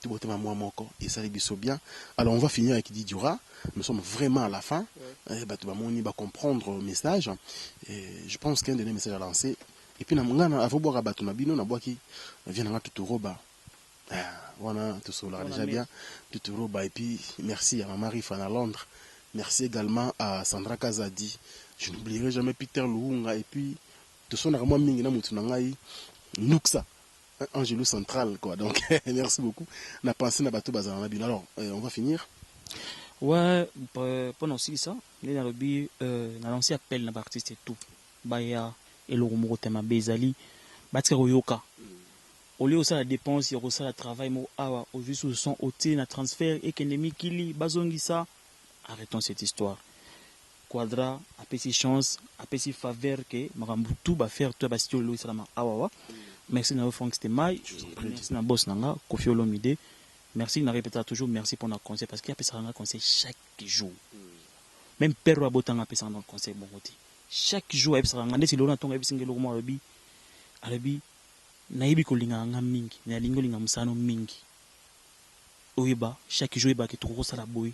tout bote ma moi moko et ça les biso bien. Alors on va finir avec Didiora, nous sommes vraiment à la fin. Bah tu vas moni va comprendre le message et je pense qu'un des messages à lancer. Et puis na mungana avo boka batu na bino na boki vient na tout roba. Voilà, tout cela déjà bien. Tout roba. Et puis merci à ma Marie Fana Londres. Merci également à Sandra Kazadi. Je n'oublierai jamais Peter Luunga. Et puis tout ça, moi mingi na mutu nangai Nuxa, Angelo Central quoi. Donc merci beaucoup. Na pensé na bateau bazana na bino. Alors on va finir. Ouais, pendant aussi ça, les narobi na lancé appel na artiste et tout. Baya et le rumo tema bezali batika yoka. Au lieu de la dépense, il y a le travail, au juste où son hôtel, le transfert, et qu'ennemi qui lit, bazongisa. Arrêtons cette histoire. Quadra, a petit chance, a petit faveur que Marambutu va faire tout bastio Louis Salama Awawa. Merci à Franck Stemaï, merci à Boss Nanga, Kofi Olomide. Merci, je répète toujours merci pour notre conseil parce qu'il y a un conseil chaque jour. Même Père Rabotan a un conseil bon côté. Chaque jour, il y a un conseil bon côté. Arabi. Naibi kolinga nga mingi na lingo linga musano mingi oyiba chaque jour ba ke to ko sala boy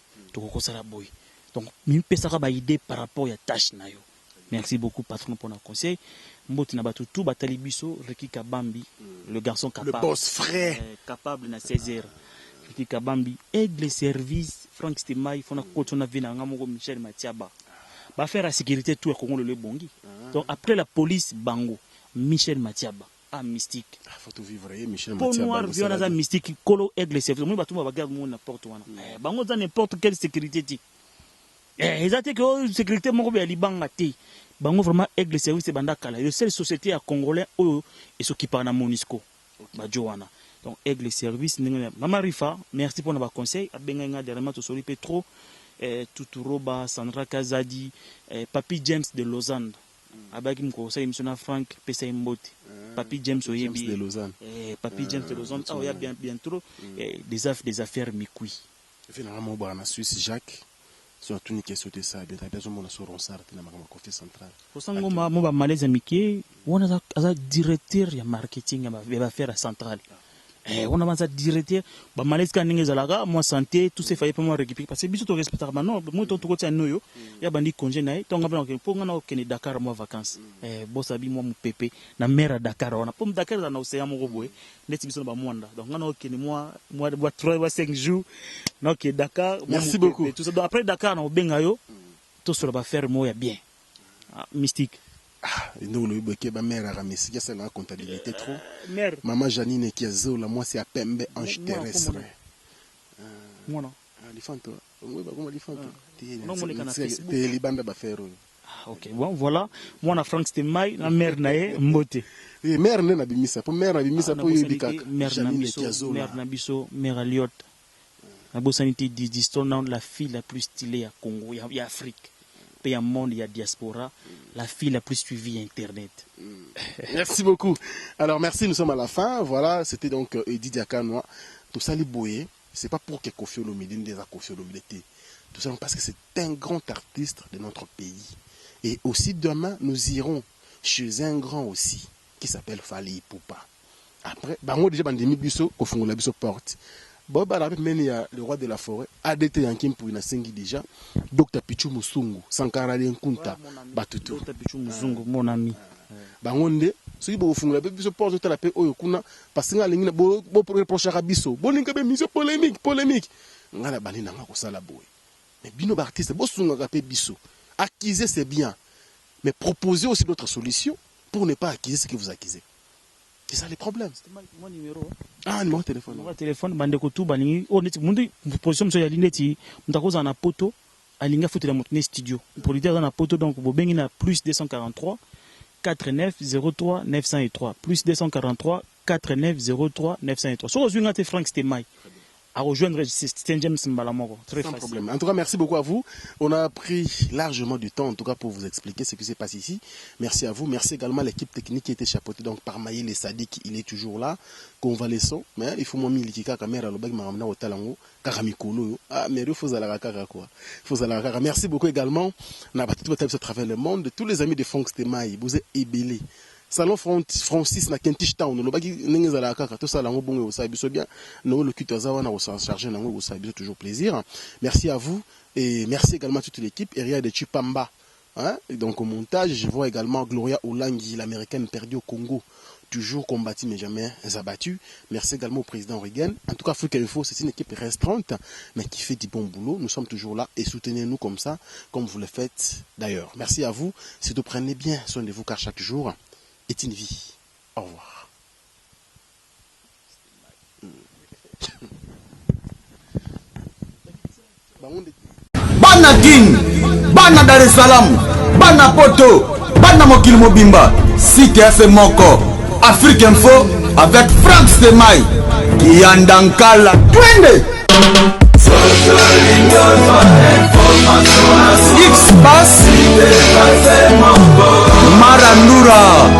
donc mi pesa ka ba idée par rapport ya tâche na yo Merci beaucoup, patron, pour notre conseil. Mboti Nabatutu, Batalibiso, Reki Kabambi, le garçon capable. Le boss frais. Capable na 16h. Reki Kabambi, Aigle Service, Frank Stemai, Fona Kotona Vina, Ngamongo Michel Matiaba. Va faire la sécurité tout à Congo le Bongi. Donc après la police, Bango, Michel Matiaba. Ah, mystique. Faut tout vivre, Michel Matiaba. Pour noir, violence mystique, Kolo Aigle Service. Moi, je vais regarder n'importe où. Bango dans n'importe quelle sécurité. Ils ont dit que la sécurité, moi, je vais aller Bango vraiment Aigle Service et Bandakala. Le seul société à Congolais et ce qui parle à Monisco. Joana. Donc Aigle Service. Maman Rifa, merci pour nos conseils. Abenga dernièrement to soli Petro, Tuturoba, Sandra Kazadi, Papi James de Lausanne. Abaki mko émission Frank Pesa Mbote. Papi James Oyebi de Lausanne. Papi James de Lausanne. Ah, il y a bien trop des affaires Mikui. Finalement, on a Suisse Jacques. Sur tout niqué sauter ça, bien t'as besoin de mon ronsard, t'as ma confiance centrale. Pour ça, moi, malaise amitié, on a un directeur de marketing à faire à centrale. On a un directeur, malaise quand n'engage là, moi santé, tout ces failles pour moi récupérer parce que bisous tu respectes pas non, moi ton côté à nous, y a bandi congé naï, ton gars pour on a aucun Dakar moi vacances. Boss abi moi mon pépé, na mère à Dakar, on a pour Dakar dans l'océan mon roboé, net bisous ba monde. Donc on a aucun moi 3 ou 5 jours, donc Dakar. Merci beaucoup. Tout ça donc après Dakar on bengayo, tout ça va faire moi bien. Mystique. Nous le bloqué ma mère a ramisé ça la comptabilité trop. Mère. Maman Janine qui a zo la moi c'est à Pembe ange terrestre. Moi non. Lifanto. Moi ba comment lifanto. T'es libanda ba faire. OK. Bon voilà, moi na Frank Stemai na mère nae Mbote. Et mère na bimisa, pour mère na bimisa pour yebika. Mère na biso, mère Aliot. La bosanité d'histoire la fille la plus stylée à Congo, il y a Afrique. Il y a monde, il y a diaspora, la fille la plus suivie Internet. Merci beaucoup. Alors merci, nous sommes à la fin. Voilà, c'était donc Eddy Diakanoa. Tout ça, les boyés, c'est pas pour que Koffi Olomide des Koffi Olomide. Tout ça parce que c'est un grand artiste de notre pays. Et aussi demain, nous irons chez un grand aussi qui s'appelle Fally Ipupa. Après, on déjà bandemi biso, Koffi Olomide biso porte. Bon, le roi de la forêt a été en Kim pour une singi déjà. Dr Pichu Musungu, Sankara Nkunta, Batutu. Dr Pichu Musungu, mon ami. Bangonde, ceux qui vont faire la biso porte la paix oyokuna, parce que l'ingénieur beau pour reprocher à biso. Bon, l'inga be mise polémique. Ngala bani nanga ko sala boy. Mais bino artiste, bo sunga kapé biso. Acquiser c'est bien, mais proposer aussi d'autres solutions pour ne pas acquiser ce que vous acquisez. C'est ça les problèmes. Mon numéro. Ah, numéro de téléphone. Numéro de téléphone, bandeko tout balingi. Oh, mundi position so ya lineti, mutakoza na poto, alinga futi la motne studio. Producteur na poto donc bobengi na plus 243 49 03 903 plus 243 49 03 903. So ozunga te Frank Stemai. À rejoindre Saint James Mbalamoro. Très sans facile. problème. En tout cas, merci beaucoup à vous. On a pris largement du temps, en tout cas, pour vous expliquer ce qui s'est passé ici. Merci à vous. Merci également à l'équipe technique qui était chapeautée donc par Maïl et Sadik. Il est toujours là. Convalescent. Mais il faut moi militer caméra le bac maramna au talango. Karamikolo. Ah, mais il faut aller à la quoi. Il faut aller à la. Merci beaucoup également. On a battu tout à travers le monde. Tous les amis de Frank Stemai. Vous êtes ébélés. Salon Francis na Kentish Town no baki nengeza la kaka to sala ngo bongo sa biso bien no le kitoza wana o charger na ngo sa biso toujours plaisir. Merci à vous et merci également à toute l'équipe Eria de Chipamba hein donc au montage je vois également Gloria Olangi l'américaine perdue au Congo toujours combattue mais jamais abattue. Merci également au président Reagan. En tout cas Africa Info c'est une équipe restreinte mais qui fait du bon boulot. Nous sommes toujours là et soutenez-nous comme ça comme vous le faites d'ailleurs. Merci à vous. Surtout prenez bien soin de vous car chaque jour est une vie. Au revoir. Bana King, Bana Dar es Salaam, Bana Poto, Bana Mokil Mobimba, CTF Moko, Afrique Info avec Frank Stemai, Kiandankala, Twende. X-Bass, Marandura.